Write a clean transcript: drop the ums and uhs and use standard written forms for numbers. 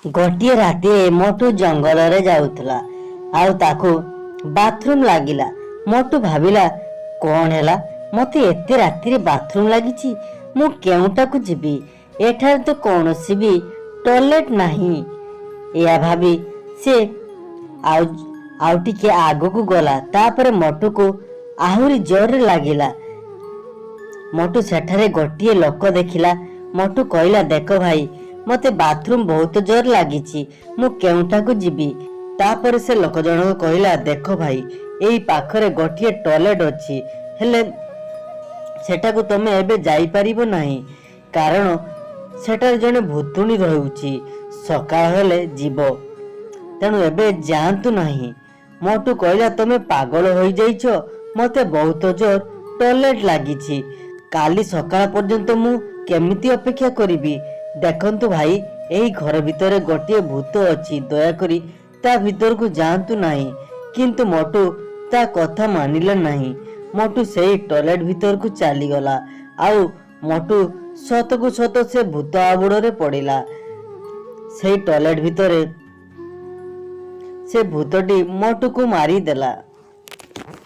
गोटे राति मोटू जंगल रे जाउथला आउ ताकू बाथरूम लागिला। मोटू भाविला कौन हैला मते एते राति रे बाथरूम लागिची मु केउटाकू जीवी एठार तो कौनसी भी टॉयलेट नहीं। या भाभी से आउ टिके आगो को गला तापर मोटू को आहुरी जोर लागिला। मोटू सेठारे गोटे लोक देखिला। मोटू कहला देख भाई मते बाथरूम बहुत जोर लागिची मु केउटाकू जीवी। तापर से लोक जनक कहला देख भाई एई पाखरे गोटे टॉयलेट अछि हेले सेटाकू तमे एबे जाई परिबो नाही कारण सेटार जने भूतुणी रहउची सकाळ हेले जीवो तेणु एबे जांतु नाही। मोटू कहला तमे पागल होई जाइछो मते बहुत जोर टॉयलेट लागिची काली सकाळ पर्यंत मु केमिति अपेक्षा करिबी। देखंतु भाई एई घर भितरे गोटे भूत अछि दया करी ता भीतर को जांतु नाही। किंतु मोटू ता कथा मानिला नाही। मोटू सेई टॉयलेट भीतर को चली गला आउ मोटू सत को सत से भूत आबुड़े पड़िला। सेई टॉयलेट भीतरे से भूतटी मोटू को मारी देला।